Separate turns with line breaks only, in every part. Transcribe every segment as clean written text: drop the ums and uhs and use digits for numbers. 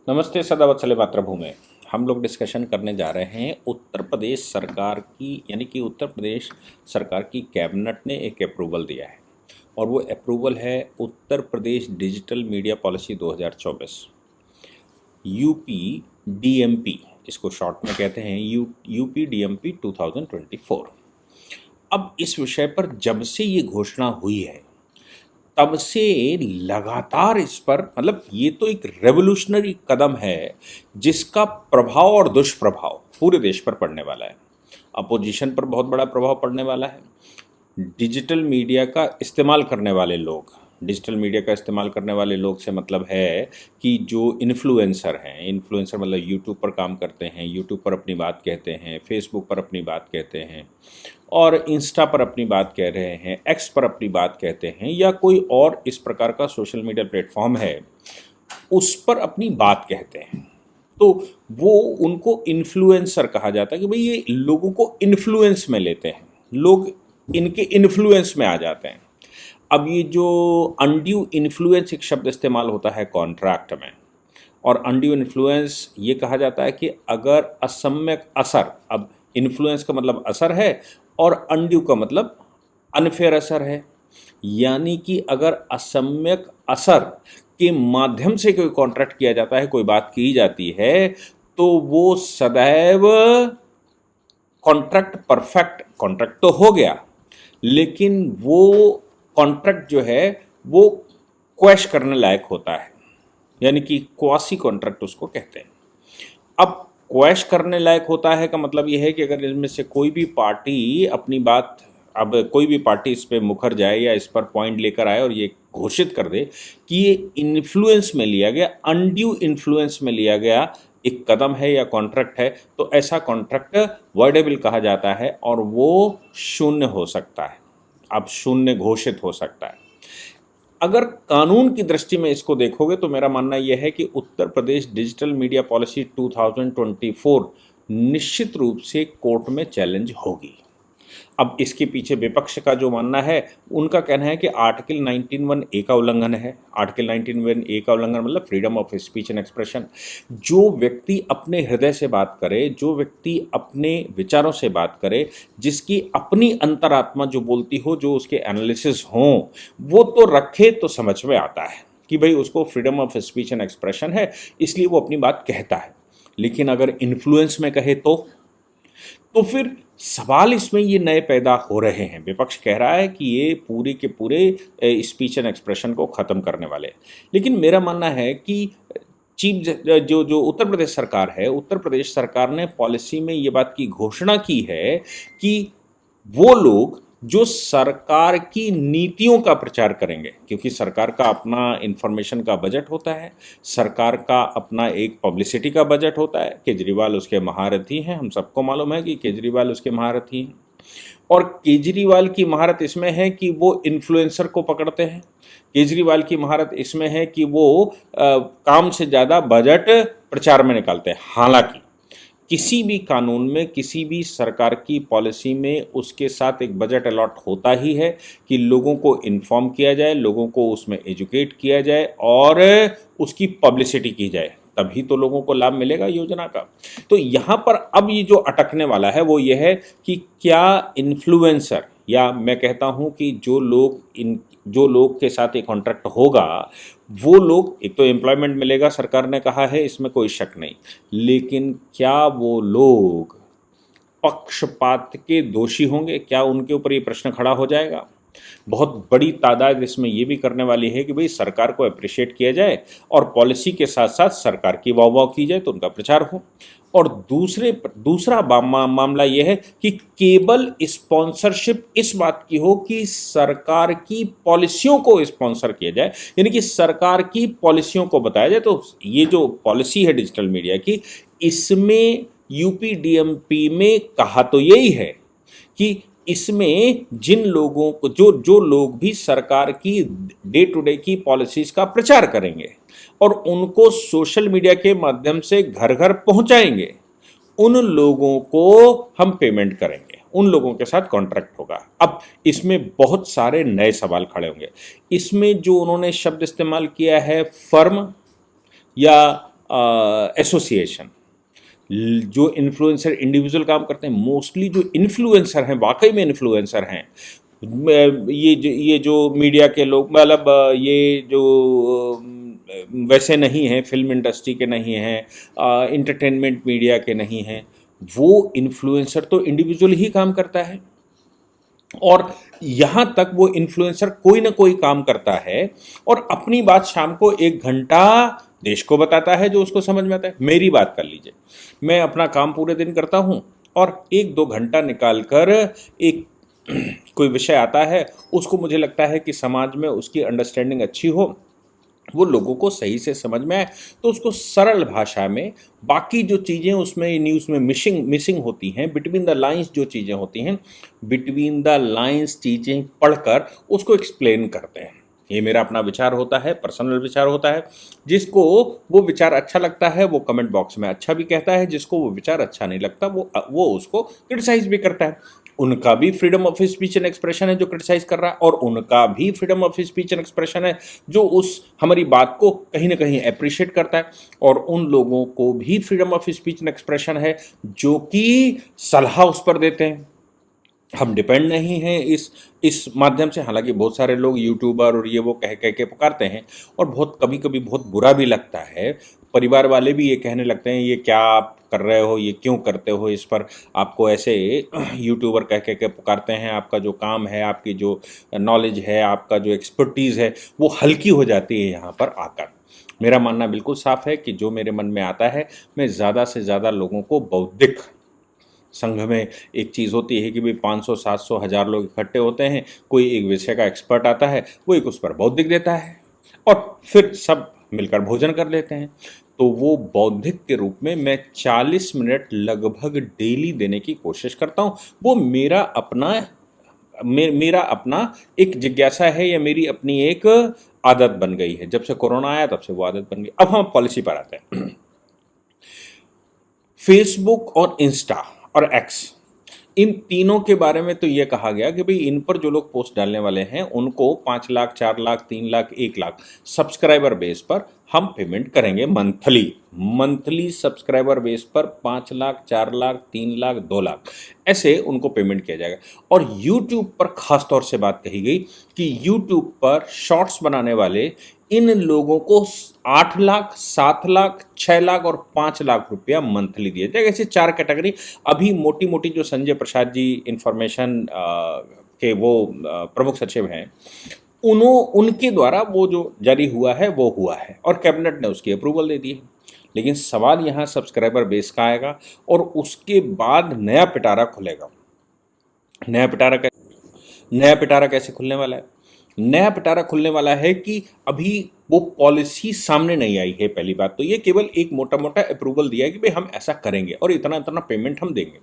नमस्ते सदावत्सले मातृभूमि। हम लोग डिस्कशन करने जा रहे हैं उत्तर प्रदेश सरकार की, यानी कि उत्तर प्रदेश सरकार की कैबिनेट ने एक अप्रूवल दिया है और वो अप्रूवल है Uttar Pradesh digital media policy 2024 UP DMP, इसको शॉर्ट में कहते हैं यूपी डीएमपी 2024। अब इस विषय पर जब से ये घोषणा हुई है तब से लगातार इस पर, मतलब ये तो एक रेवोल्यूशनरी कदम है जिसका प्रभाव और दुष्प्रभाव पूरे देश पर पड़ने वाला है। अपोजिशन पर बहुत बड़ा प्रभाव पड़ने वाला है। डिजिटल मीडिया का इस्तेमाल करने वाले लोग, डिजिटल मीडिया का इस्तेमाल करने वाले लोग से मतलब है कि जो इन्फ्लुएंसर हैं, इन्फ्लुएंसर मतलब यूट्यूब पर काम करते हैं, यूट्यूब पर अपनी बात कहते हैं, फेसबुक पर अपनी बात कहते हैं और इंस्टा पर अपनी बात कह रहे हैं, एक्स पर अपनी बात कहते हैं या कोई और इस प्रकार का सोशल मीडिया प्लेटफॉर्म है उस पर अपनी बात कहते हैं, तो वो उनको इन्फ्लुएंसर कहा जाता है कि भाई ये लोगों को इन्फ्लुएंस में लेते हैं, लोग इनके इन्फ्लुएंस में आ जाते हैं। अब ये जो अनड्यू इन्फ्लुएंस एक शब्द इस्तेमाल होता है कॉन्ट्रैक्ट में, और अनड्यू इन्फ्लुएंस ये कहा जाता है कि अगर असम्यक असर, अब इन्फ्लुएंस का मतलब असर है और अनड्यू का मतलब अनफेयर असर है, यानी कि अगर असम्यक असर के माध्यम से कोई कॉन्ट्रैक्ट किया जाता है, कोई बात की जाती है, तो वो सदैव कॉन्ट्रैक्ट परफेक्ट कॉन्ट्रैक्ट तो हो गया, लेकिन वो कॉन्ट्रैक्ट जो है वो क्वैश करने लायक होता है, यानी कि क्वासी कॉन्ट्रैक्ट उसको कहते हैं। अब क्वैश करने लायक होता है का मतलब ये है कि अगर इनमें से कोई भी पार्टी अपनी बात, अब कोई भी पार्टी इस पर मुखर जाए या इस पर पॉइंट लेकर आए और ये घोषित कर दे कि ये इन्फ्लुएंस में लिया गया, अनड्यू इन्फ्लुएंस में लिया गया एक कदम है या कॉन्ट्रैक्ट है, तो ऐसा कॉन्ट्रैक्ट वॉइडेबल कहा जाता है और वो शून्य हो सकता है। अब शून्य घोषित हो सकता है। अगर कानून की दृष्टि में इसको देखोगे तो मेरा मानना यह है कि उत्तर प्रदेश डिजिटल मीडिया पॉलिसी 2024 निश्चित रूप से कोर्ट में चैलेंज होगी। अब इसके पीछे विपक्ष का जो मानना है, उनका कहना है कि आर्टिकल 19(1)(a) का उल्लंघन है। आर्टिकल 19(1)(a) का उल्लंघन मतलब freedom of speech and expression. जो व्यक्ति अपने हृदय से बात करे, जो व्यक्ति अपने विचारों से बात करे, जिसकी अपनी अंतरात्मा जो बोलती हो, जो उसके एनालिसिस हों, वो तो रखे तो समझ में आता है कि भाई उसको freedom of speech and expression है, इसलिए वो अपनी बात कहता है। लेकिन अगर इन्फ्लुएंस में कहे तो फिर सवाल इसमें ये नए पैदा हो रहे हैं। विपक्ष कह रहा है कि ये पूरे के पूरे स्पीच एंड एक्सप्रेशन को ख़त्म करने वाले, लेकिन मेरा मानना है कि जो उत्तर प्रदेश सरकार है, उत्तर प्रदेश सरकार ने पॉलिसी में ये बात की घोषणा की है कि वो लोग जो सरकार की नीतियों का प्रचार करेंगे, क्योंकि सरकार का अपना इंफॉर्मेशन का बजट होता है, सरकार का अपना एक पब्लिसिटी का बजट होता है। केजरीवाल उसके महारथी हैं, हम सबको मालूम है कि केजरीवाल उसके महारथी हैं, और केजरीवाल की महारत इसमें है कि वो इन्फ्लुएंसर को पकड़ते हैं। केजरीवाल की महारत इसमें है कि वो काम से ज़्यादा बजट प्रचार में निकालते हैं। हालांकि किसी भी कानून में, किसी भी सरकार की पॉलिसी में उसके साथ एक बजट अलॉट होता ही है कि लोगों को इन्फॉर्म किया जाए, लोगों को उसमें एजुकेट किया जाए और उसकी पब्लिसिटी की जाए, तभी तो लोगों को लाभ मिलेगा योजना का। तो यहाँ पर अब ये जो अटकने वाला है वो ये है कि क्या इन्फ्लुएंसर, या मैं कहता हूँ कि जो लोग के साथ एक कॉन्ट्रैक्ट होगा वो लोग, एक तो एम्प्लॉयमेंट मिलेगा, सरकार ने कहा है, इसमें कोई शक नहीं, लेकिन क्या वो लोग पक्षपात के दोषी होंगे? क्या उनके ऊपर ये प्रश्न खड़ा हो जाएगा? बहुत बड़ी तादाद इसमें ये भी करने वाली है कि भाई सरकार को अप्रिशिएट किया जाए और पॉलिसी के साथ साथ सरकार की वाह की जाए तो उनका प्रचार हो। और दूसरा मामला यह है कि केवल स्पॉन्सरशिप इस बात की हो कि सरकार की पॉलिसियों को स्पॉन्सर किया जाए, यानी कि सरकार की पॉलिसियों को बताया जाए। तो ये जो पॉलिसी है डिजिटल मीडिया की, इसमें यूपी डीएमपी में कहा तो यही है कि इसमें जिन लोगों को, जो लोग भी सरकार की डे टू डे की पॉलिसीज़ का प्रचार करेंगे और उनको सोशल मीडिया के माध्यम से घर घर पहुंचाएंगे, उन लोगों को हम पेमेंट करेंगे, उन लोगों के साथ कॉन्ट्रैक्ट होगा। अब इसमें बहुत सारे नए सवाल खड़े होंगे। इसमें जो उन्होंने शब्द इस्तेमाल किया है फर्म या एसोसिएशन, जो इन्फ्लुएंसर इंडिविजुअल काम करते हैं, मोस्टली जो इन्फ्लुएंसर हैं, वाकई में इन्फ्लुएंसर हैं, ये जो मीडिया के लोग, मतलब ये जो वैसे नहीं हैं, फिल्म इंडस्ट्री के नहीं हैं, इंटरटेनमेंट मीडिया के नहीं हैं, वो इन्फ्लुएंसर तो इंडिविजुअल ही काम करता है। और यहाँ तक वो इन्फ्लुएंसर कोई ना कोई काम करता है और अपनी बात शाम को 1 घंटा देश को बताता है जो उसको समझ में आता है। मेरी बात कर लीजिए, मैं अपना काम पूरे दिन करता हूँ और 1-2 घंटा निकाल कर एक कोई विषय आता है, उसको मुझे लगता है कि समाज में उसकी अंडरस्टैंडिंग अच्छी हो, वो लोगों को सही से समझ में आए, तो उसको सरल भाषा में बाकी जो चीज़ें उसमें न्यूज़ में मिसिंग होती हैं, बिटवीन द लाइंस जो चीज़ें होती हैं, बिटवीन द लाइंस चीज़ें पढ़कर उसको एक्सप्लेन करते हैं। ये मेरा अपना विचार होता है, पर्सनल विचार होता है। जिसको वो विचार अच्छा लगता है वो कमेंट बॉक्स में अच्छा भी कहता है, जिसको वो विचार अच्छा नहीं लगता वो उसको क्रिटिसाइज भी करता है। उनका भी freedom of speech and expression है जो क्रिटिसाइज कर रहा है, और उनका भी freedom of speech and expression है जो उस हमारी बात को कहीं ना कहीं अप्रिशिएट करता है, और उन लोगों को भी freedom of speech and expression है जो कि सलाह उस पर देते हैं। हम डिपेंड नहीं हैं इस माध्यम से। हालांकि बहुत सारे लोग यूट्यूबर और ये वो कह के पुकारते हैं, और बहुत कभी कभी बहुत बुरा भी लगता है। परिवार वाले भी ये कहने लगते हैं, ये क्या आप कर रहे हो, ये क्यों करते हो, इस पर आपको ऐसे यूट्यूबर कह के पुकारते हैं, आपका जो काम है, आपकी जो नॉलेज है, आपका जो एक्सपर्टीज़ है, वो हल्की हो जाती है यहाँ पर आकर। मेरा मानना बिल्कुल साफ है कि जो मेरे मन में आता है, मैं ज़्यादा से ज़्यादा लोगों को बौद्धिक, संघ में एक चीज़ होती है कि भाई 500, 700, 1000 लोग इकट्ठे होते हैं, कोई एक विषय का एक्सपर्ट आता है, वो एक उस पर बौद्धिक देता है और फिर सब मिलकर भोजन कर लेते हैं। तो वो बौद्धिक के रूप में मैं 40 मिनट लगभग डेली देने की कोशिश करता हूँ। वो मेरा अपना एक जिज्ञासा है, या मेरी अपनी एक आदत बन गई है। जब से कोरोना आया तब से वो आदत बन गई। अब हम पॉलिसी पर आते हैं। फेसबुक और इंस्टा और एक्स, इन तीनों के बारे में तो ये कहा गया कि भाई इन पर जो लोग पोस्ट डालने वाले हैं उनको 5 लाख, 4 लाख, 3 लाख, 1 लाख सब्सक्राइबर बेस पर हम पेमेंट करेंगे मंथली सब्सक्राइबर बेस पर 5 लाख, 4 लाख, 3 लाख, 2 लाख ऐसे उनको पेमेंट किया जाएगा। और YouTube पर खास तौर से बात कही गई कि YouTube पर शॉर्ट्स बनाने वाले इन लोगों को 8 लाख, 7 लाख, 6 लाख और 5 लाख रुपया मंथली दिए जाएगा। ऐसे 4 कैटेगरी। अभी मोटी मोटी जो संजय प्रसाद जी इंफॉर्मेशन के वो प्रमुख सचिव हैं, उनके द्वारा वो जो जारी हुआ है वो हुआ है, और कैबिनेट ने उसकी अप्रूवल दे दी है। लेकिन सवाल यहाँ सब्सक्राइबर बेस का आएगा, और उसके बाद नया पिटारा खुलेगा। नया पिटारा कैसे खुलने वाला है? नया पिटारा खुलने वाला है कि अभी वो पॉलिसी सामने नहीं आई है। पहली बात तो ये केवल एक मोटा मोटा अप्रूवल दिया है कि भाई हम ऐसा करेंगे और इतना इतना पेमेंट हम देंगे।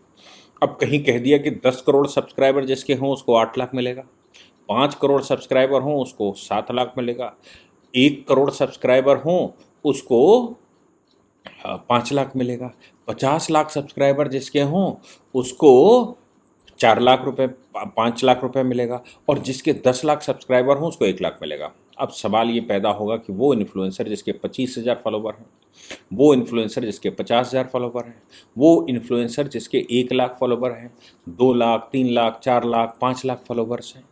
अब कहीं कह दिया कि 10 करोड़ सब्सक्राइबर जिसके हों उसको 8 लाख मिलेगा, 5 करोड़ सब्सक्राइबर हों उसको 7 लाख मिलेगा, 1 करोड़ सब्सक्राइबर हों उसको 5 लाख मिलेगा, 50 लाख सब्सक्राइबर जिसके हों उसको 4 लाख रुपए, 5 लाख रुपए मिलेगा, और जिसके 10 लाख सब्सक्राइबर हों उसको 1 लाख मिलेगा। अब सवाल ये पैदा होगा कि वो इन्फ्लुएंसर जिसके 25,000 फॉलोवर हैं, वो इन्फ्लुएंसर जिसके 50,000 फॉलोवर हैं, वो इन्फ्लुएंसर जिसके 1 लाख फॉलोवर हैं, 2 लाख, 3 लाख, 4 लाख, 5 लाख फॉलोवर्स हैं,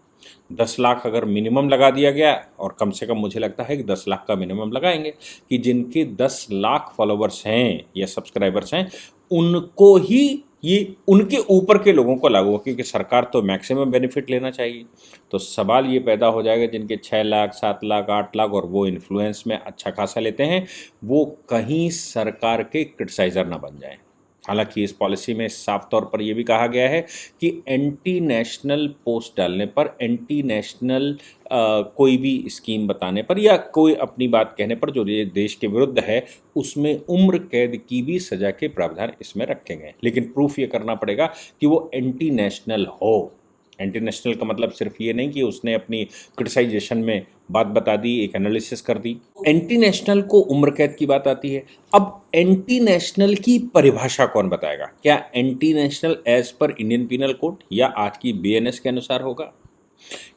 10 लाख अगर मिनिमम लगा दिया गया, और कम से कम मुझे लगता है कि 10 लाख का मिनिमम लगाएंगे कि जिनके 10 लाख फॉलोवर्स हैं या सब्सक्राइबर्स हैं, उनको ही ये उनके ऊपर के लोगों को लागू हो, क्योंकि सरकार तो मैक्सिमम बेनिफिट लेना चाहिए। तो सवाल ये पैदा हो जाएगा जिनके 6 लाख, 7 लाख, 8 लाख और वो इन्फ्लुएंस में अच्छा खासा लेते हैं, वो कहीं सरकार के क्रिटिसाइज़र ना बन जाएं। हालांकि इस पॉलिसी में साफ तौर पर यह भी कहा गया है कि एंटी नेशनल पोस्ट डालने पर, एंटी नेशनल कोई भी स्कीम बताने पर या कोई अपनी बात कहने पर जो ये देश के विरुद्ध है, उसमें उम्र कैद की भी सजा के प्रावधान इसमें रखे गए। लेकिन प्रूफ ये करना पड़ेगा कि वो एंटी नेशनल हो। एंटी नेशनल का मतलब सिर्फ ये नहीं कि उसने अपनी क्रिटिसाइजेशन में बात बता दी, एक एनालिसिस कर दी। एंटी नेशनल को उम्र कैद की बात आती है। अब एंटी नेशनल की परिभाषा कौन बताएगा? क्या anti national as per Indian penal code या आज की बीएनएस के अनुसार होगा?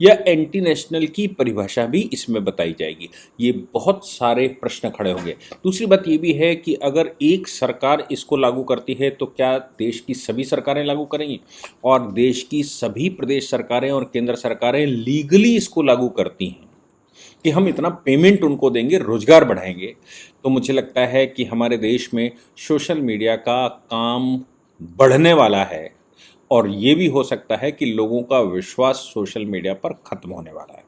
या एंटी नेशनल की परिभाषा भी इसमें बताई जाएगी। ये बहुत सारे प्रश्न खड़े होंगे। दूसरी बात ये भी है कि अगर एक सरकार इसको लागू करती है तो क्या देश की सभी सरकारें लागू करेंगी, और देश की सभी प्रदेश सरकारें और केंद्र सरकारें लीगली इसको लागू करती हैं कि हम इतना पेमेंट उनको देंगे, रोजगार बढ़ाएंगे, तो मुझे लगता है कि हमारे देश में सोशल मीडिया का काम बढ़ने वाला है, और ये भी हो सकता है कि लोगों का विश्वास सोशल मीडिया पर खत्म होने वाला है।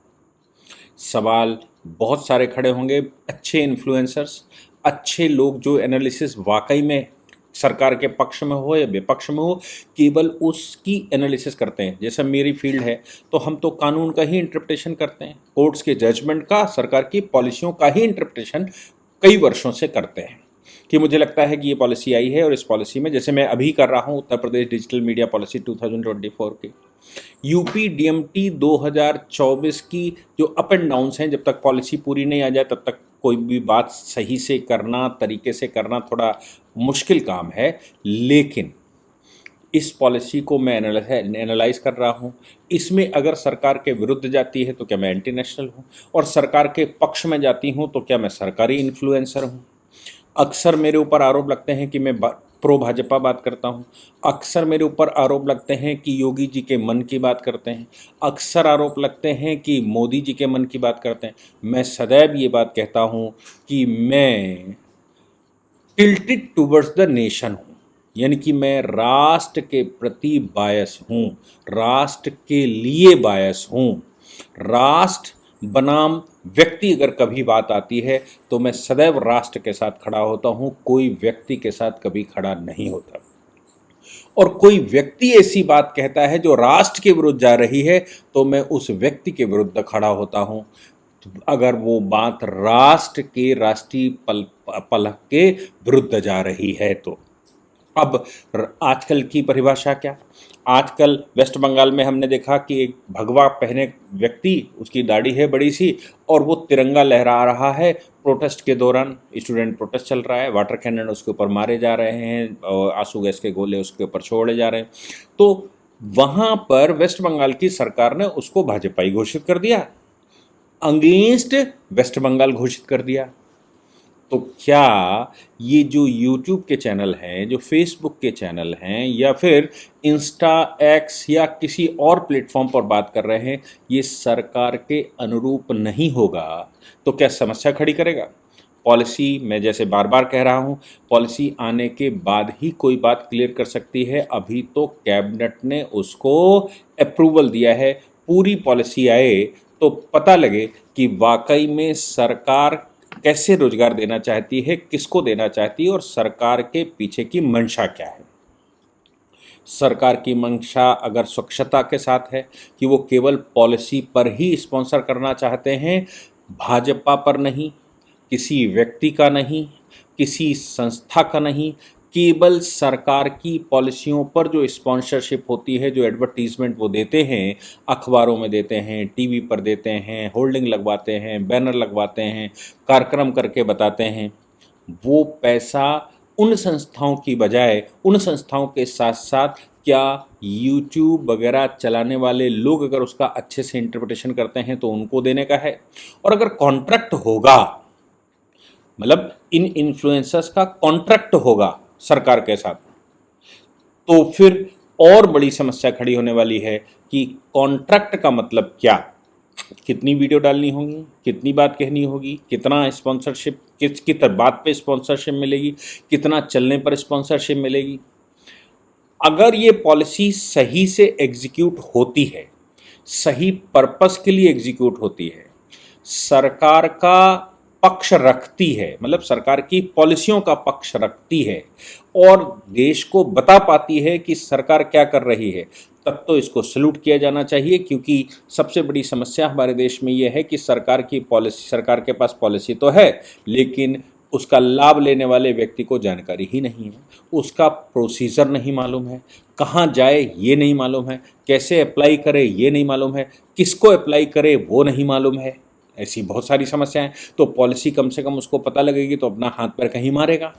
सवाल बहुत सारे खड़े होंगे। अच्छे इन्फ्लुएंसर्स, अच्छे लोग जो एनालिसिस वाकई में सरकार के पक्ष में हो या विपक्ष में हो, केवल उसकी एनालिसिस करते हैं। जैसा मेरी फील्ड है तो हम तो कानून का ही इंटरप्रिटेशन करते हैं, कोर्ट्स के जजमेंट का, सरकार की पॉलिसियों का ही इंटरप्रिटेशन कई वर्षों से करते हैं कि मुझे लगता है कि ये पॉलिसी आई है और इस पॉलिसी में, जैसे मैं अभी कर रहा हूँ उत्तर प्रदेश डिजिटल मीडिया पॉलिसी 2024 की, यूपी डीएमटी 2024 की जो अप एंड डाउन्स हैं, जब तक पॉलिसी पूरी नहीं आ जाए तब तक कोई भी बात सही से करना, तरीके से करना थोड़ा मुश्किल काम है। लेकिन इस पॉलिसी को मैं एनालाइज कर रहा हूँ। इसमें अगर सरकार के विरुद्ध जाती है तो क्या मैं एंटी नेशनल हूँ, और सरकार के पक्ष में जाती हूँ तो क्या मैं सरकारी इन्फ्लुएंसर हूँ। अक्सर मेरे ऊपर आरोप लगते हैं कि मैं प्रो भाजपा बात करता हूँ, अक्सर मेरे ऊपर आरोप लगते हैं कि योगी जी के मन की बात करते हैं, अक्सर आरोप लगते हैं कि मोदी जी के मन की बात करते हैं। मैं सदैव ये बात कहता हूँ कि मैं टिल्टेड टूवर्ड्स द नेशन हूँ, यानी कि मैं राष्ट्र के प्रति बायस हूँ, राष्ट्र के लिए बायस हूँ। राष्ट्र बनाम व्यक्ति अगर कभी बात आती है तो मैं सदैव राष्ट्र के साथ खड़ा होता हूँ, कोई व्यक्ति के साथ कभी खड़ा नहीं होता। और कोई व्यक्ति ऐसी बात कहता है जो राष्ट्र के विरुद्ध जा रही है तो मैं उस व्यक्ति के विरुद्ध खड़ा होता हूँ, अगर वो बात राष्ट्र के राष्ट्रीय पलक के विरुद्ध जा रही है तो। अब आजकल की परिभाषा क्या? आजकल वेस्ट बंगाल में हमने देखा कि एक भगवा पहने व्यक्ति, उसकी दाढ़ी है बड़ी सी, और वो तिरंगा लहरा रहा है प्रोटेस्ट के दौरान। स्टूडेंट प्रोटेस्ट चल रहा है, वाटर कैनन उसके ऊपर मारे जा रहे हैं और आंसू गैस के गोले उसके ऊपर छोड़े जा रहे हैं। तो वहाँ पर वेस्ट बंगाल की सरकार ने उसको भाजपाई घोषित कर दिया, अगेंस्ट वेस्ट बंगाल घोषित कर दिया। तो क्या ये जो यूट्यूब के चैनल हैं, जो फेसबुक के चैनल हैं, या फिर इंस्टा, एक्स या किसी और प्लेटफॉर्म पर बात कर रहे हैं, ये सरकार के अनुरूप नहीं होगा तो क्या समस्या खड़ी करेगा? पॉलिसी, मैं जैसे बार बार कह रहा हूँ, पॉलिसी आने के बाद ही कोई बात क्लियर कर सकती है। अभी तो कैबिनेट ने उसको अप्रूवल दिया है। पूरी पॉलिसी आए तो पता लगे कि वाकई में सरकार कैसे रोजगार देना चाहती है, किसको देना चाहती है, और सरकार के पीछे की मंशा क्या है। सरकार की मंशा अगर स्वच्छता के साथ है कि वो केवल पॉलिसी पर ही स्पॉन्सर करना चाहते हैं, भाजपा पर नहीं, किसी व्यक्ति का नहीं, किसी संस्था का नहीं, केवल सरकार की पॉलिसियों पर जो स्पॉन्सरशिप होती है, जो एडवर्टीजमेंट वो देते हैं, अखबारों में देते हैं, टीवी पर देते हैं, होल्डिंग लगवाते हैं, बैनर लगवाते हैं, कार्यक्रम करके बताते हैं, वो पैसा उन संस्थाओं की बजाय, उन संस्थाओं के साथ साथ क्या यूट्यूब वगैरह चलाने वाले लोग अगर उसका अच्छे से इंटरप्रिटेशन करते हैं तो उनको देने का है। और अगर कॉन्ट्रैक्ट होगा, मतलब इन इन्फ्लुएंसर्स का कॉन्ट्रैक्ट होगा सरकार के साथ, तो फिर और बड़ी समस्या खड़ी होने वाली है कि कॉन्ट्रैक्ट का मतलब क्या, कितनी वीडियो डालनी होगी, कितनी बात कहनी होगी, कितना स्पॉन्सरशिप, किस बात पे स्पॉन्सरशिप मिलेगी, कितना चलने पर स्पॉन्सरशिप मिलेगी। अगर ये पॉलिसी सही से एग्जीक्यूट होती है, सही पर्पस के लिए एग्जीक्यूट होती है, सरकार का पक्ष रखती है, मतलब सरकार की पॉलिसियों का पक्ष रखती है और देश को बता पाती है कि सरकार क्या कर रही है, तब तो इसको सैल्यूट किया जाना चाहिए। क्योंकि सबसे बड़ी समस्या हमारे देश में ये है कि सरकार की पॉलिसी, सरकार के पास पॉलिसी तो है लेकिन उसका लाभ लेने वाले व्यक्ति को जानकारी ही नहीं है, उसका प्रोसीजर नहीं मालूम है, कहाँ जाए ये नहीं मालूम है, कैसे अप्लाई करे ये नहीं मालूम है, किसको अप्लाई करे वो नहीं मालूम है। ऐसी बहुत सारी समस्याएं। तो पॉलिसी कम से कम उसको पता लगेगी तो अपना हाथ पैर कहीं मारेगा।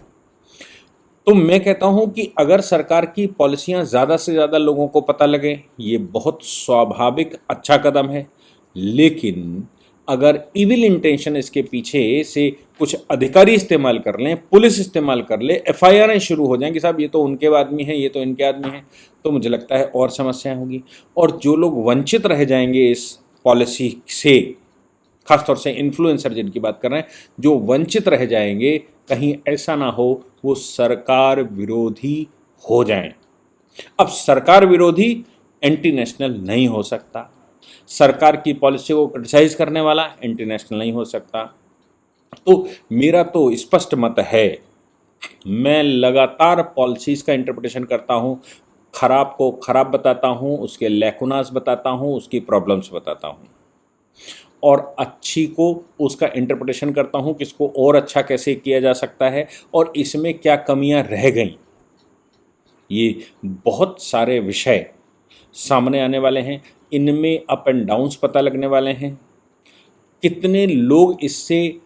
तो मैं कहता हूं कि अगर सरकार की पॉलिसियां ज़्यादा से ज़्यादा लोगों को पता लगे, ये बहुत स्वाभाविक अच्छा कदम है। लेकिन अगर इविल इंटेंशन इसके पीछे से कुछ अधिकारी इस्तेमाल कर लें, पुलिस इस्तेमाल कर ले, एफआईआरें शुरू हो जाएं कि साहब ये तो उनके आदमी हैं, ये तो इनके आदमी हैं, तो मुझे लगता है और समस्याएं होगी। और जो लोग वंचित रह जाएंगे इस पॉलिसी से, खासतौर से इन्फ्लुएंसर जिनकी बात कर रहे हैं, जो वंचित रह जाएंगे, कहीं ऐसा ना हो वो सरकार विरोधी हो जाएं। अब सरकार विरोधी एंटी नेशनल नहीं हो सकता, सरकार की पॉलिसी को क्रिटिसाइज करने वाला एंटी नेशनल नहीं हो सकता। तो मेरा तो स्पष्ट मत है, मैं लगातार पॉलिसीज का इंटरप्रिटेशन करता हूँ, खराब को खराब बताता हूँ, उसके लैकुनास बताता हूँ, उसकी प्रॉब्लम्स बताता हूँ, और अच्छी को उसका इंटरप्रिटेशन करता हूँ कि इसको और अच्छा कैसे किया जा सकता है और इसमें क्या कमियां रह गईं। ये बहुत सारे विषय सामने आने वाले हैं, इनमें अप एंड डाउन्स पता लगने वाले हैं, कितने लोग इससे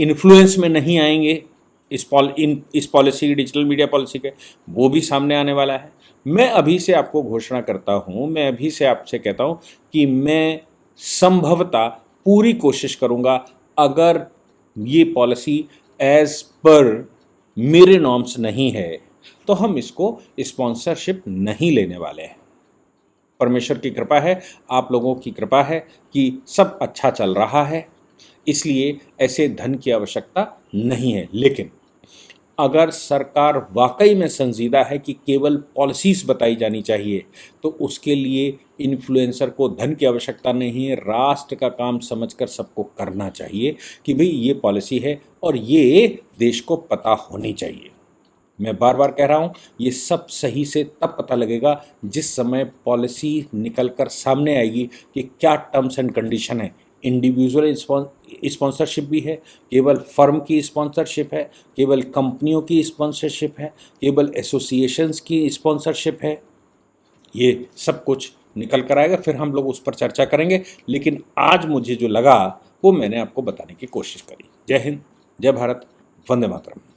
इन्फ्लुएंस में नहीं आएंगे इस पॉलिसी, डिजिटल मीडिया पॉलिसी के, वो भी सामने आने वाला है। मैं अभी से आपको घोषणा करता हूँ, मैं अभी से आपसे कहता हूँ कि मैं संभवतः पूरी कोशिश करूँगा, अगर ये पॉलिसी एज पर मेरे नॉर्म्स नहीं है तो हम इसको स्पॉन्सरशिप नहीं लेने वाले हैं। परमेश्वर की कृपा है, आप लोगों की कृपा है कि सब अच्छा चल रहा है, इसलिए ऐसे धन की आवश्यकता नहीं है। लेकिन अगर सरकार वाकई में संजीदा है कि केवल पॉलिसीज़ बताई जानी चाहिए, तो उसके लिए इन्फ्लुएंसर को धन की आवश्यकता नहीं है, राष्ट्र का काम समझकर सबको करना चाहिए कि भाई ये पॉलिसी है और ये देश को पता होनी चाहिए। मैं बार बार कह रहा हूँ, ये सब सही से तब पता लगेगा जिस समय पॉलिसी निकल कर सामने आएगी कि क्या टर्म्स एंड कंडीशन है। इंडिविजुअल स्पॉन्सरशिप भी है, केवल फर्म की स्पॉन्सरशिप है, केवल कंपनियों की स्पॉन्सरशिप है, केवल एसोसिएशंस की स्पॉन्सरशिप है, ये सब कुछ निकल कर आएगा, फिर हम लोग उस पर चर्चा करेंगे। लेकिन आज मुझे जो लगा वो मैंने आपको बताने की कोशिश करी। जय हिंद, जय भारत, वंदे मातरम।